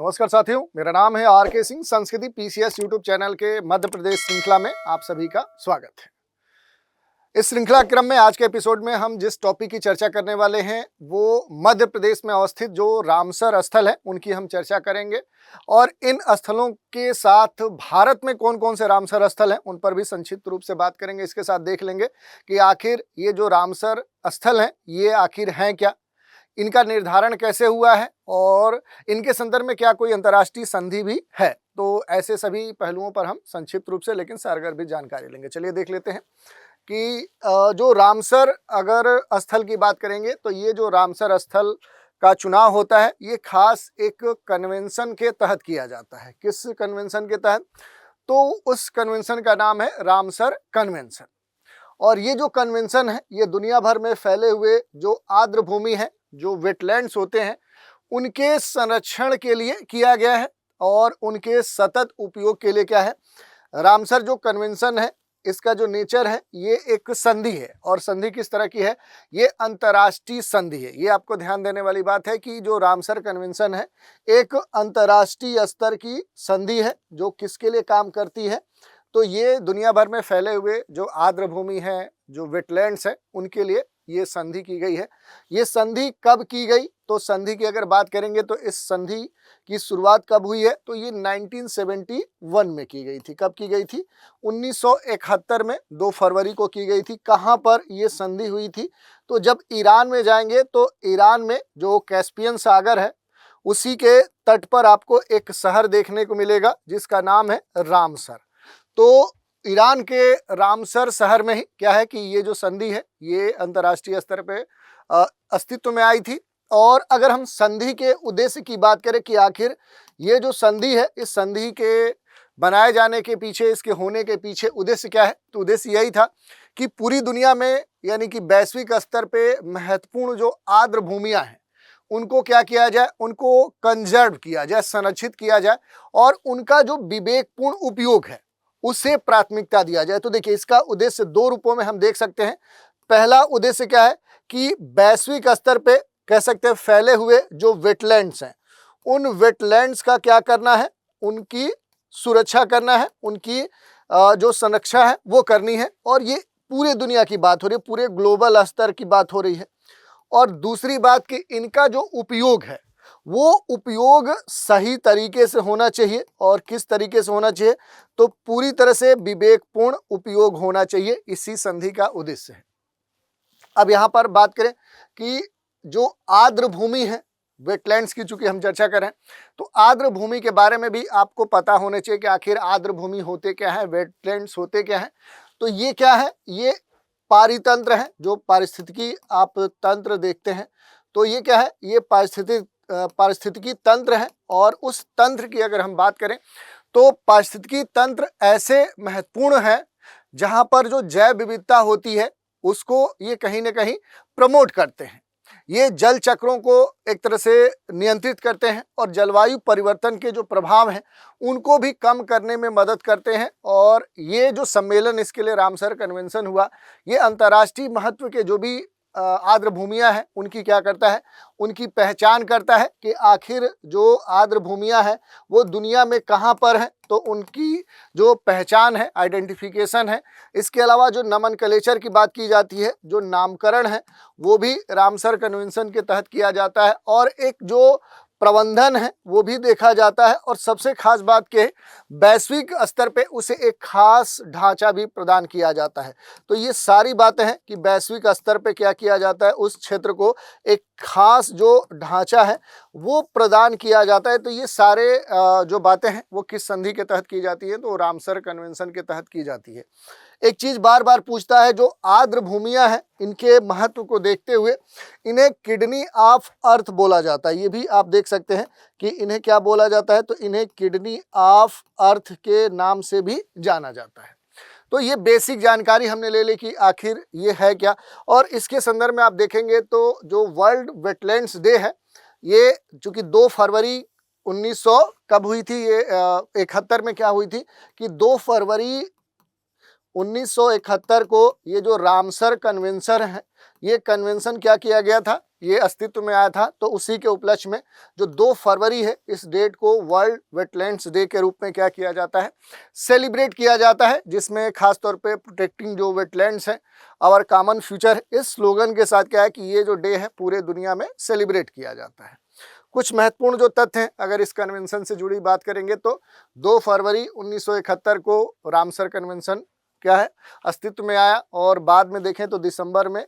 नमस्कार साथियों, मेरा नाम है आर.के. सिंह। संस्कृति पीसीएस यूट्यूब चैनल के मध्य प्रदेश श्रृंखला में आप सभी का स्वागत है। इस श्रृंखला क्रम में आज के एपिसोड में हम जिस टॉपिक की चर्चा करने वाले हैं वो मध्य प्रदेश में अवस्थित जो रामसर स्थल है उनकी हम चर्चा करेंगे और इन स्थलों के साथ भारत में कौन कौन से रामसर स्थल हैं उन पर भी संक्षिप्त रूप से बात करेंगे। इसके साथ देख लेंगे कि आखिर ये जो रामसर स्थल हैं ये आखिर हैं क्या, इनका निर्धारण कैसे हुआ है और इनके संदर्भ में क्या कोई अंतर्राष्ट्रीय संधि भी है। तो ऐसे सभी पहलुओं पर हम संक्षिप्त रूप से लेकिन सारगर जानकारी लेंगे। चलिए देख लेते हैं कि जो रामसर अगर स्थल की बात करेंगे तो ये जो रामसर स्थल का चुनाव होता है ये खास एक कन्वेंशन के तहत किया जाता है। किस कन्वेंशन के तहत? तो उस कन्वेंशन का नाम है रामसर कन्वेंशन। और ये जो कन्वेंशन है ये दुनिया भर में फैले हुए जो आर्द्र भूमि है, जो वेटलैंड्स होते हैं, उनके संरक्षण के लिए किया गया है और उनके सतत उपयोग के लिए क्या है, रामसर जो कन्वेंशन है इसका जो नेचर है ये एक संधि है। और संधि किस तरह की है? ये अंतर्राष्ट्रीय संधि है। ये आपको ध्यान देने वाली बात है कि जो रामसर कन्वेंशन है एक अंतर्राष्ट्रीय स्तर की संधि है जो किसके लिए काम करती है, तो ये दुनिया भर में फैले हुए जो आर्द्र भूमि है, जो वेटलैंड्स है, उनके लिए ये संधि की गई है। ये संधि कब की गई? तो संधि की अगर बात करेंगे तो इस संधि की शुरुआत कब हुई है? तो ये 1971 में की गई थी। कब की गई थी? 1971 में 2 फरवरी को की गई थी। कहाँ पर ये संधि हुई थी? तो जब ईरान में जाएंगे तो ईरान में जो कैस्पियन सागर है उसी के तट पर आपको एक शहर देखने को मिलेगा जिसका नाम है रामसर। तो ईरान के रामसर शहर में ही क्या है कि ये जो संधि है ये अंतर्राष्ट्रीय स्तर पे अस्तित्व में आई थी। और अगर हम संधि के उद्देश्य की बात करें कि आखिर ये जो संधि है इस संधि के बनाए जाने के पीछे, इसके होने के पीछे उद्देश्य क्या है, तो उद्देश्य यही था कि पूरी दुनिया में यानी कि वैश्विक स्तर पे महत्वपूर्ण जो आर्द्र भूमियाँ हैं उनको क्या किया जाए, उनको कंजर्व किया जाए, संरक्षित किया जाए और उनका जो विवेकपूर्ण उपयोग है उसे प्राथमिकता दिया जाए। तो देखिए इसका उद्देश्य 2 रूपों में हम देख सकते हैं। पहला उद्देश्य क्या है कि वैश्विक स्तर पे कह सकते हैं फैले हुए जो वेटलैंड्स हैं उन वेटलैंड्स का क्या करना है, उनकी सुरक्षा करना है, उनकी जो संरक्षा है वो करनी है। और ये पूरे दुनिया की बात हो रही है, पूरे ग्लोबल स्तर की बात हो रही है। और दूसरी बात कि इनका जो उपयोग है वो उपयोग सही तरीके से होना चाहिए। और किस तरीके से होना चाहिए? तो पूरी तरह से विवेकपूर्ण उपयोग होना चाहिए। इसी संधि का उद्देश्य है। अब यहाँ पर बात करें कि जो आर्द्र भूमि है, वेटलैंड्स की चूंकि हम चर्चा करें तो आर्द्र भूमि के बारे में भी आपको पता होना चाहिए कि आखिर आर्द्र भूमि होते क्या है, वेटलैंड्स होते क्या है। तो ये क्या है? ये पारितंत्र है, जो पारिस्थितिकी आप तंत्र देखते हैं तो ये क्या है, ये पारिस्थितिकी तंत्र है। और उस तंत्र की अगर हम बात करें तो पारिस्थितिकी तंत्र ऐसे महत्वपूर्ण है जहां पर जो जैव विविधता होती है उसको ये कहीं ना कहीं प्रमोट करते हैं। ये जल चक्रों को एक तरह से नियंत्रित करते हैं और जलवायु परिवर्तन के जो प्रभाव हैं उनको भी कम करने में मदद करते हैं। और ये जो सम्मेलन इसके लिए रामसर कन्वेंशन हुआ ये अंतर्राष्ट्रीय महत्व के जो भी आर्द्र भूमियाँ हैं उनकी क्या करता है, उनकी पहचान करता है कि आखिर जो आर्द्र भूमियाँ हैं वो दुनिया में कहाँ पर हैं, तो उनकी जो पहचान है, आइडेंटिफिकेशन है। इसके अलावा जो नमनक्लेचर की बात की जाती है, जो नामकरण है, वो भी रामसर कन्वेंशन के तहत किया जाता है। और एक जो प्रबंधन है वो भी देखा जाता है। और सबसे खास बात के वैश्विक स्तर पे उसे एक खास ढांचा भी प्रदान किया जाता है। तो ये सारी बातें हैं कि वैश्विक स्तर पे क्या किया जाता है, उस क्षेत्र को एक खास जो ढांचा है वो प्रदान किया जाता है। तो ये सारे जो बातें हैं वो किस संधि के तहत की जाती है, तो रामसर कन्वेंशन के तहत की जाती है। एक चीज बार बार पूछता है, जो आर्द्र भूमियां हैं इनके महत्व को देखते हुए इन्हें किडनी ऑफ अर्थ बोला जाता है। ये भी आप देख सकते हैं कि इन्हें क्या बोला जाता है, तो इन्हें किडनी ऑफ अर्थ के नाम से भी जाना जाता है। तो ये बेसिक जानकारी हमने ले ली कि आखिर ये है क्या। और इसके संदर्भ में आप देखेंगे तो जो वर्ल्ड वेटलैंड्स डे है ये चूंकि 2 फरवरी 1900 कब हुई थी, ये 71 में क्या हुई थी कि 2 फरवरी 1971 को ये जो रामसर कन्वेंशन है ये कन्वेंशन क्या किया गया था, ये अस्तित्व में आया था, तो उसी के उपलक्ष्य में जो 2 फरवरी है, इस डेट को वर्ल्ड वेटलैंड्स डे के रूप में क्या किया जाता है, सेलिब्रेट किया जाता है, जिसमें खास तौर पे प्रोटेक्टिंग जो वेटलैंड्स हैं आवर कॉमन फ्यूचर, इस स्लोगन के साथ क्या है कि ये जो डे है पूरे दुनिया में सेलिब्रेट किया जाता है। कुछ महत्वपूर्ण जो तथ्य हैं अगर इस कन्वेंशन से जुड़ी बात करेंगे तो 2 फरवरी 1971 को रामसर कन्वेंशन क्या है अस्तित्व में आया, और बाद में देखें तो दिसंबर में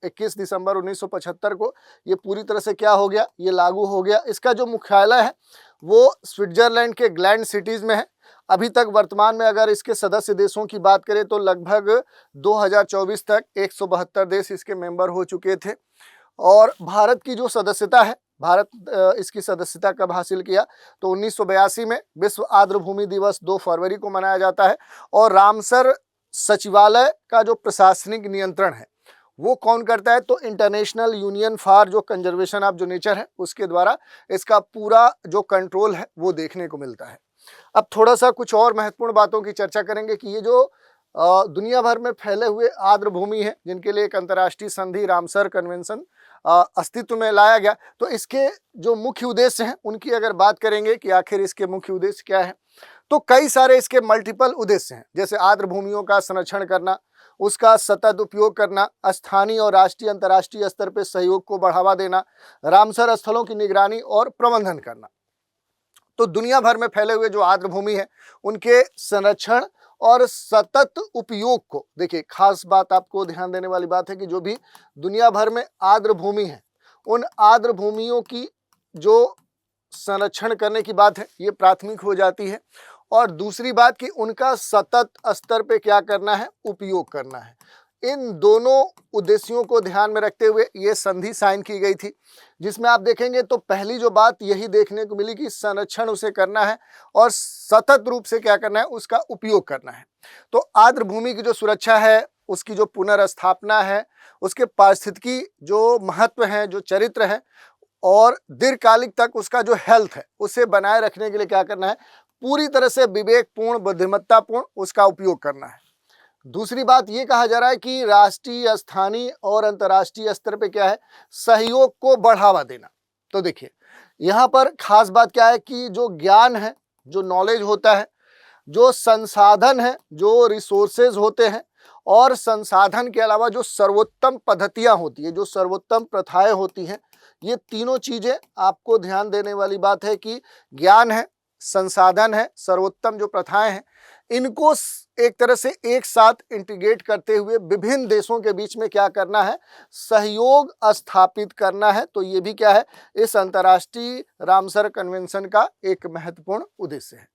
21 दिसंबर 1975 को ये पूरी तरह से क्या हो गया, ये लागू हो गया। इसका जो मुख्यालय है वो स्विट्जरलैंड के ग्लैंड सिटीज में है। अभी तक वर्तमान में अगर इसके सदस्य देशों की बात करें तो लगभग 2024 तक 172 देश इसके मेंबर हो चुके थे। और भारत की जो सदस्यता है, भारत इसकी सदस्यता कब हासिल किया तो 1982 में विश्व आर्द्रभूमि दिवस 2 फरवरी को मनाया जाता है। और रामसर सचिवालय का जो प्रशासनिक नियंत्रण है वो कौन करता है तो इंटरनेशनल यूनियन फॉर जो कंजर्वेशन ऑफ जो नेचर है उसके द्वारा इसका पूरा जो कंट्रोल है वो देखने को मिलता है। अब थोड़ा सा कुछ और महत्वपूर्ण बातों की चर्चा करेंगे कि ये जो दुनिया भर में फैले हुए आर्द्र भूमि है जिनके लिए एक अंतर्राष्ट्रीय संधि रामसर कन्वेंशन अस्तित्व में लाया गया, तो इसके जो मुख्य उद्देश्य हैं उनकी अगर बात करेंगे कि आखिर इसके मुख्य उद्देश्य क्या है, तो कई सारे इसके मल्टीपल उद्देश्य हैं, जैसे आर्द्र भूमियों का संरक्षण करना, उसका सतत उपयोग करना, स्थानीय और राष्ट्रीय अंतर्राष्ट्रीय स्तर पर सहयोग को बढ़ावा देना, रामसर स्थलों की निगरानी और प्रबंधन करना। तो दुनिया भर में फैले हुए जो आर्द्र भूमि है उनके संरक्षण और सतत उपयोग को, देखिए खास बात आपको ध्यान देने वाली बात है कि जो भी दुनिया भर में आर्द्र भूमि है उन आर्द्र भूमियों की जो संरक्षण करने की बात है ये प्राथमिक हो जाती है, और दूसरी बात कि उनका सतत स्तर पे क्या करना है, उपयोग करना है। इन दोनों उद्देश्यों को ध्यान में रखते हुए ये संधि साइन की गई थी, जिसमें आप देखेंगे तो पहली जो बात यही देखने को मिली कि संरक्षण उसे करना है और सतत रूप से क्या करना है, उसका उपयोग करना है। तो आर्द्र भूमि की जो सुरक्षा है, उसकी जो पुनर्स्थापना है, उसके पारिस्थितिकी जो महत्व है, जो चरित्र है, और दीर्घकालिक तक उसका जो हेल्थ है उसे बनाए रखने के लिए क्या करना है, पूरी तरह से विवेकपूर्ण, बुद्धिमत्तापूर्ण उसका उपयोग करना है। दूसरी बात ये कहा जा रहा है कि राष्ट्रीय, स्थानीय और अंतर्राष्ट्रीय स्तर पे क्या है, सहयोग को बढ़ावा देना। तो देखिए यहाँ पर खास बात क्या है कि जो ज्ञान है, जो नॉलेज होता है, जो संसाधन है, जो रिसोर्सेज होते हैं, और संसाधन के अलावा जो सर्वोत्तम पद्धतियां होती है, जो सर्वोत्तम प्रथाएं होती हैं, ये तीनों चीजें आपको ध्यान देने वाली बात है कि ज्ञान है, संसाधन है, सर्वोत्तम जो प्रथाएं हैं, इनको एक तरह से एक साथ इंटीग्रेट करते हुए विभिन्न देशों के बीच में क्या करना है, सहयोग स्थापित करना है। तो ये भी क्या है, इस अंतर्राष्ट्रीय रामसर कन्वेंशन का एक महत्वपूर्ण उद्देश्य है।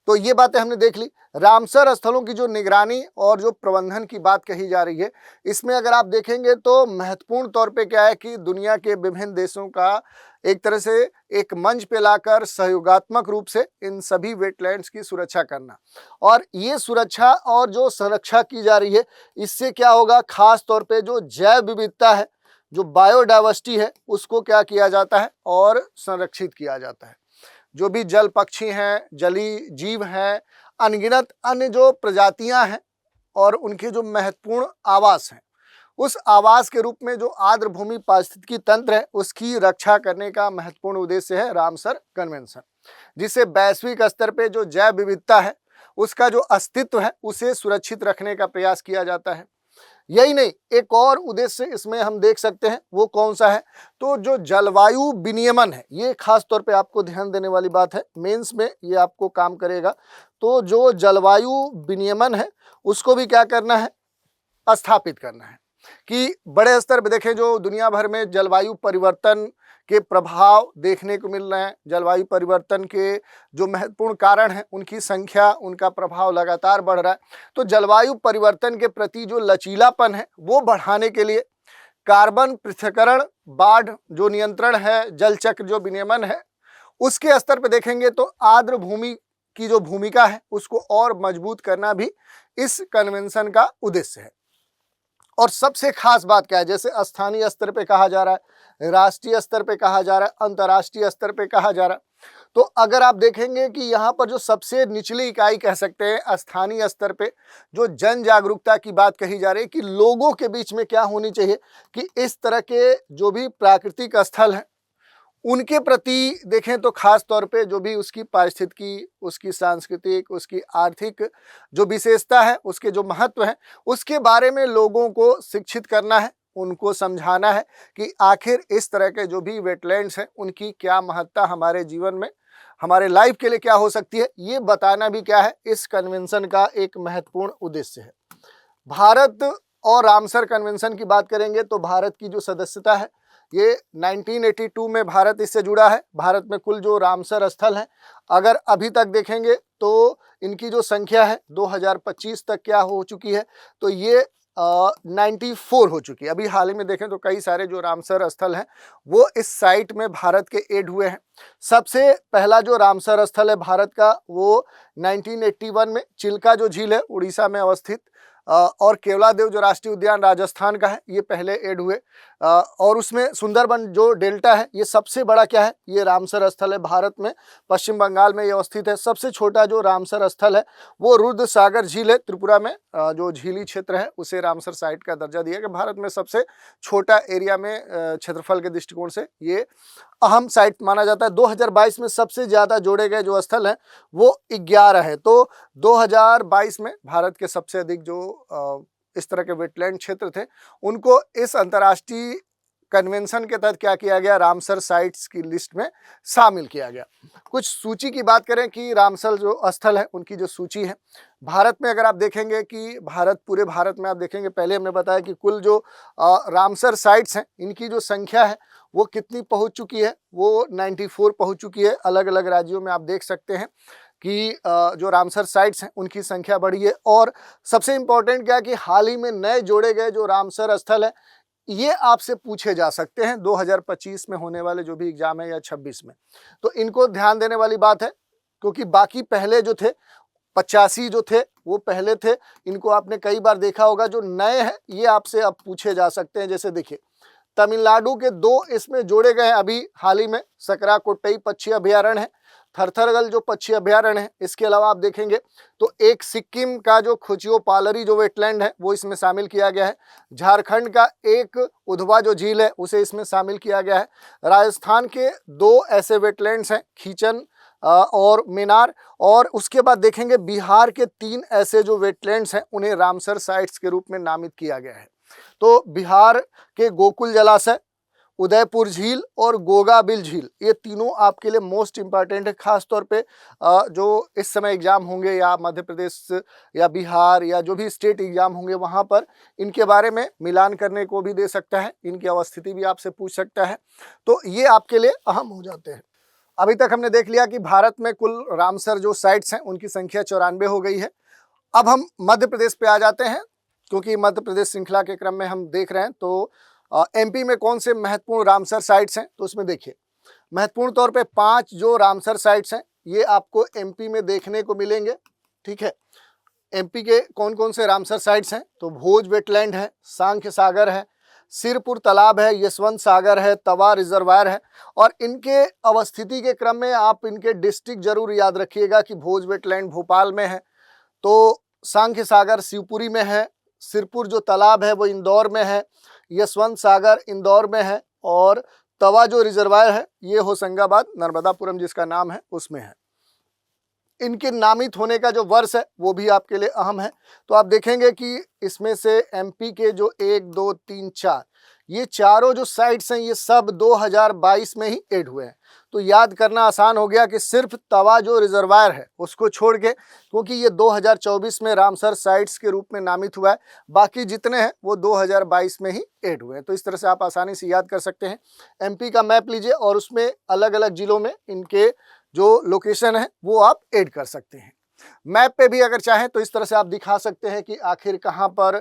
तो ये बातें हमने देख ली। रामसर स्थलों की जो निगरानी और जो प्रबंधन की बात कही जा रही है, इसमें अगर आप देखेंगे तो महत्वपूर्ण तौर पे क्या है कि दुनिया के विभिन्न देशों का एक तरह से एक मंच पे लाकर सहयोगात्मक रूप से इन सभी वेटलैंड्स की सुरक्षा करना, और ये सुरक्षा और जो संरक्षा की जा रही है इससे क्या होगा, खास तौर पे जो जैव विविधता है, जो बायोडाइवर्सिटी है, उसको क्या किया जाता है और संरक्षित किया जाता है। जो भी जल पक्षी हैं, जलीय जीव हैं, अनगिनत अन्य जो प्रजातियां हैं और उनके जो महत्वपूर्ण आवास हैं, उस आवास के रूप में जो आर्द्र भूमि पारिस्थितिकी तंत्र है उसकी रक्षा करने का महत्वपूर्ण उद्देश्य है रामसर कन्वेंशन, जिससे वैश्विक स्तर पे जो जैव विविधता है उसका जो अस्तित्व है उसे सुरक्षित रखने का प्रयास किया जाता है। यही नहीं, एक और उद्देश्य इसमें हम देख सकते हैं, वो कौन सा है, तो जो जलवायु विनियमन है, ये खास तौर पे आपको ध्यान देने वाली बात है, मेंस में ये आपको काम करेगा। तो जो जलवायु विनियमन है उसको भी क्या करना है, स्थापित करना है, कि बड़े स्तर पर देखें जो दुनिया भर में जलवायु परिवर्तन के प्रभाव देखने को मिल रहे हैं, जलवायु परिवर्तन के जो महत्वपूर्ण कारण हैं उनकी संख्या, उनका प्रभाव लगातार बढ़ रहा है। तो जलवायु परिवर्तन के प्रति जो लचीलापन है वो बढ़ाने के लिए कार्बन पृथक्करण, बाढ़ जो नियंत्रण है, जल चक्र जो विनियमन है, उसके स्तर पर देखेंगे तो आर्द्र भूमि की जो भूमिका है उसको और मजबूत करना भी इस कन्वेंशन का उद्देश्य है। और सबसे खास बात क्या है, जैसे स्थानीय स्तर पे कहा जा रहा है, राष्ट्रीय स्तर पे कहा जा रहा है, अंतर्राष्ट्रीय स्तर पे कहा जा रहा है, तो अगर आप देखेंगे कि यहाँ पर जो सबसे निचली इकाई कह सकते हैं स्थानीय स्तर पे जो जन जागरूकता की बात कही जा रही है कि लोगों के बीच में क्या होनी चाहिए कि इस तरह के जो भी प्राकृतिक स्थल हैं उनके प्रति देखें तो खास तौर पे जो भी उसकी पारिस्थितिकी, उसकी सांस्कृतिक, उसकी आर्थिक जो विशेषता है, उसके जो महत्व है, उसके बारे में लोगों को शिक्षित करना है, उनको समझाना है कि आखिर इस तरह के जो भी वेटलैंड्स हैं उनकी क्या महत्ता हमारे जीवन में, हमारे लाइफ के लिए क्या हो सकती है, ये बताना भी क्या है इस कन्वेंशन का एक महत्वपूर्ण उद्देश्य है। भारत और रामसर कन्वेंशन की बात करेंगे तो भारत की जो सदस्यता है ये 1982 में भारत इससे जुड़ा है। भारत में कुल जो रामसर स्थल हैं अगर अभी तक देखेंगे तो इनकी जो संख्या है 2025 तक क्या हो चुकी है, तो ये 94 हो चुकी है। अभी हाल ही में देखें तो कई सारे जो रामसर स्थल हैं वो इस साइट में भारत के ऐड हुए हैं। सबसे पहला जो रामसर स्थल है भारत का वो 1981 में चिल्का जो झील है उड़ीसा में अवस्थित और केवलादेव जो राष्ट्रीय उद्यान राजस्थान का है ये पहले ऐड हुए और उसमें सुंदरबन जो डेल्टा है ये सबसे बड़ा क्या है, ये रामसर स्थल है भारत में, पश्चिम बंगाल में ये अवस्थित है। सबसे छोटा जो रामसर स्थल है वो रुद्र सागर झील है, त्रिपुरा में जो झीली क्षेत्र है उसे रामसर साइट का दर्जा दिया गया। भारत में सबसे छोटा एरिया में क्षेत्रफल के दृष्टिकोण से ये अहम साइट माना जाता है। 2022 में सबसे ज्यादा जोड़े गए जो स्थल हैं वो 11 है। तो 2022 में भारत के सबसे अधिक जो इस तरह के वेटलैंड क्षेत्र थे उनको इस अंतर्राष्ट्रीय कन्वेंशन के तहत क्या किया गया, रामसर साइट्स की लिस्ट में शामिल किया गया। कुछ सूची की बात करें कि रामसर जो स्थल है उनकी जो सूची है भारत में अगर आप देखेंगे कि पूरे भारत में आप देखेंगे, पहले हमने बताया कि कुल जो रामसर साइट्स हैं इनकी जो संख्या है वो कितनी पहुंच चुकी है, वो 94 पहुंच चुकी है। अलग अलग राज्यों में आप देख सकते हैं कि जो रामसर साइट्स हैं उनकी संख्या बढ़ी है। और सबसे इम्पोर्टेंट क्या है कि हाल ही में नए जोड़े गए जो रामसर स्थल है ये आपसे पूछे जा सकते हैं 2025 में होने वाले जो भी एग्जाम है या 26 में, तो इनको ध्यान देने वाली बात है क्योंकि बाकी पहले जो थे 85 जो थे वो पहले थे, इनको आपने कई बार देखा होगा। जो नए हैं ये आपसे अब पूछे जा सकते हैं। जैसे देखिए तमिलनाडु के 2 इसमें जोड़े गए हैं अभी हाल ही में, सकरा कोट्टई पक्षी अभयारण्य है, थरथरगल जो पक्षी अभयारण्य है। इसके अलावा आप देखेंगे तो एक सिक्किम का जो खुचियो पालरी जो वेटलैंड है वो इसमें शामिल किया गया है। झारखंड का एक उधवा जो झील है उसे इसमें शामिल किया गया है। राजस्थान के 2 ऐसे वेटलैंड्स हैं, खींचन और मीनार। और उसके बाद देखेंगे बिहार के 3 ऐसे जो वेटलैंड्स हैं उन्हें रामसर साइट्स के रूप में नामित किया गया है। तो बिहार के गोकुल जलाशय, उदयपुर झील और गोगाबिल झील, ये तीनों आपके लिए मोस्ट इंपॉर्टेंट है। खास तौर पे जो इस समय एग्जाम होंगे या मध्य प्रदेश या बिहार या जो भी स्टेट एग्जाम होंगे वहाँ पर इनके बारे में मिलान करने को भी दे सकता है, इनकी अवस्थिति भी आपसे पूछ सकता है, तो ये आपके लिए अहम हो जाते हैं। अभी तक हमने देख लिया कि भारत में कुल रामसर जो साइट्स हैं उनकी संख्या 94 हो गई है। अब हम मध्य प्रदेश पे आ जाते हैं क्योंकि मध्य प्रदेश श्रृंखला के क्रम में हम देख रहे हैं। तो एमपी में कौन से महत्वपूर्ण रामसर साइट्स हैं, तो उसमें देखिए महत्वपूर्ण तौर पे 5 जो रामसर साइट्स हैं ये आपको एमपी में देखने को मिलेंगे। ठीक है, एमपी के कौन कौन से रामसर साइट्स हैं, तो भोज वेटलैंड है, सांख्य सागर है, सिरपुर तालाब है, यशवंत सागर है, तवा रिजर्वायर है। और इनके अवस्थिति के क्रम में आप इनके डिस्ट्रिक्ट जरूर याद रखिएगा कि भोज वेटलैंड भोपाल में है, तो सांख्य सागर शिवपुरी में है, सिरपुर जो तालाब है वो इंदौर में है, यशवंत सागर इंदौर में है और तवा जो रिजर्वायर है ये होशंगाबाद नर्मदापुरम जिसका नाम है उसमें है। इनके नामित होने का जो वर्ष है वो भी आपके लिए अहम है। तो आप देखेंगे कि इसमें से एमपी के जो 1, 2, 3, 4 ये चारों जो साइट्स हैं ये सब 2022 में ही ऐड हुए हैं। तो याद करना आसान हो गया कि सिर्फ तवा जो रिजर्वायर है उसको छोड़ के, क्योंकि ये 2024 में रामसर साइट्स के रूप में नामित हुआ है, बाकी जितने हैं वो 2022 में ही ऐड हुए हैं। तो इस तरह से आप आसानी से याद कर सकते हैं। एमपी का मैप लीजिए और उसमें अलग अलग जिलों में इनके जो लोकेशन है वो आप ऐड कर सकते हैं। मैप पे भी अगर चाहें तो इस तरह से आप दिखा सकते हैं कि आखिर कहाँ पर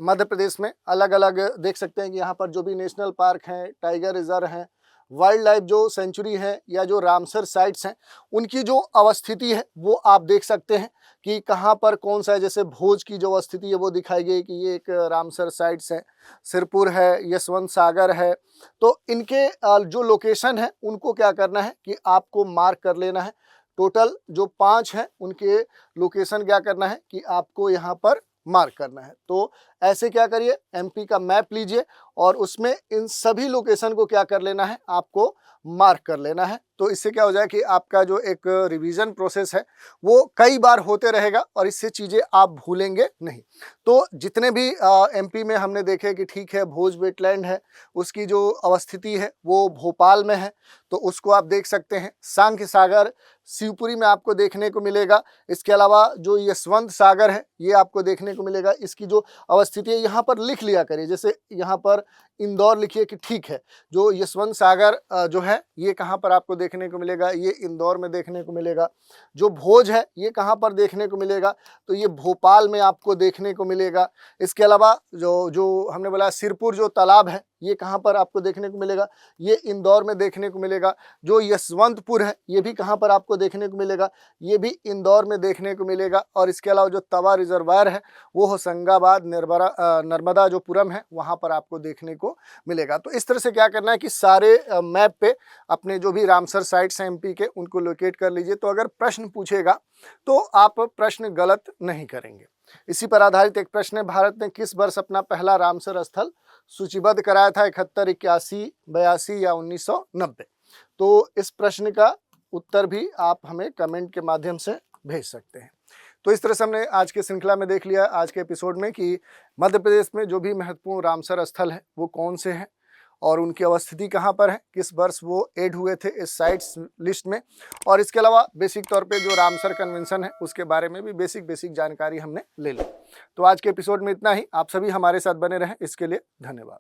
मध्य प्रदेश में अलग अलग देख सकते हैं कि यहाँ पर जो भी नेशनल पार्क हैं, टाइगर रिजर्व हैं, वाइल्ड लाइफ जो सेंचुरी है या जो रामसर साइट्स हैं उनकी जो अवस्थिति है वो आप देख सकते हैं कि कहाँ पर कौन सा है। जैसे भोज की जो अवस्थिति है वो दिखाई गई कि ये एक रामसर साइट्स है, सिरपुर है, यशवंत सागर है। तो इनके जो लोकेशन है उनको क्या करना है कि आपको मार्क कर लेना है। टोटल जो 5 हैं उनके लोकेशन क्या करना है कि आपको यहाँ पर मार्क करना है। तो ऐसे क्या करिए, एमपी का मैप लीजिए और उसमें इन सभी लोकेशन को क्या कर लेना है, आपको मार्क कर लेना है। तो इससे क्या हो जाए कि आपका जो एक रिवीजन प्रोसेस है वो कई बार होते रहेगा और इससे चीज़ें आप भूलेंगे नहीं। तो जितने भी एमपी में हमने देखे कि ठीक है भोज वेटलैंड है, उसकी जो अवस्थिति है वो भोपाल में है, तो उसको आप देख सकते हैं। सांख्य सागर शिवपुरी में आपको देखने को मिलेगा। इसके अलावा जो यशवंत सागर है ये आपको देखने को मिलेगा। इसकी जो अवस्थिति है यहाँ पर लिख लिया करिए, जैसे यहाँ पर इंदौर लिखिए कि ठीक है जो यशवंत सागर जो है ये कहाँ पर आपको देखने को मिलेगा, ये इंदौर में देखने को मिलेगा। जो भोज है ये कहाँ पर देखने को मिलेगा, तो ये भोपाल में आपको देखने को मिलेगा। इसके अलावा जो जो हमने बोला सिरपुर जो तालाब है ये कहाँ पर आपको देखने को मिलेगा, ये इंदौर में देखने को मिलेगा। जो यशवंतपुर है ये भी कहाँ पर आपको देखने को मिलेगा, ये भी इंदौर में देखने को मिलेगा। और इसके अलावा जो तवा रिजर्वायर है वो होशंगाबाद नर्मदा जो पुरम है वहाँ पर आपको देखने को मिलेगा। तो इस तरह से क्या करना है कि सारे मैप पे अपने जो भी रामसर साइट्स हैं एमपी के उनको लोकेट कर लीजिए। तो अगर प्रश्न पूछेगा तो आप प्रश्न गलत नहीं करेंगे। इसी पर आधारित एक प्रश्न है, भारत ने किस वर्ष अपना पहला रामसर स्थल सूचीबद्ध कराया था, 71, 81, 82 या 1990। तो इस प्रश्न का उत्तर भी आप हमें कमेंट के माध्यम से भेज सकते हैं। तो इस तरह से हमने आज के श्रृंखला में देख लिया, आज के एपिसोड में, कि मध्य प्रदेश में जो भी महत्वपूर्ण रामसर स्थल है वो कौन से हैं और उनकी अवस्थिति कहाँ पर है, किस वर्ष वो ऐड हुए थे इस साइट्स लिस्ट में। और इसके अलावा बेसिक तौर पे जो रामसर कन्वेंशन है उसके बारे में भी बेसिक जानकारी हमने ले ली। तो आज के एपिसोड में इतना ही। आप सभी हमारे साथ बने रहें, इसके लिए धन्यवाद।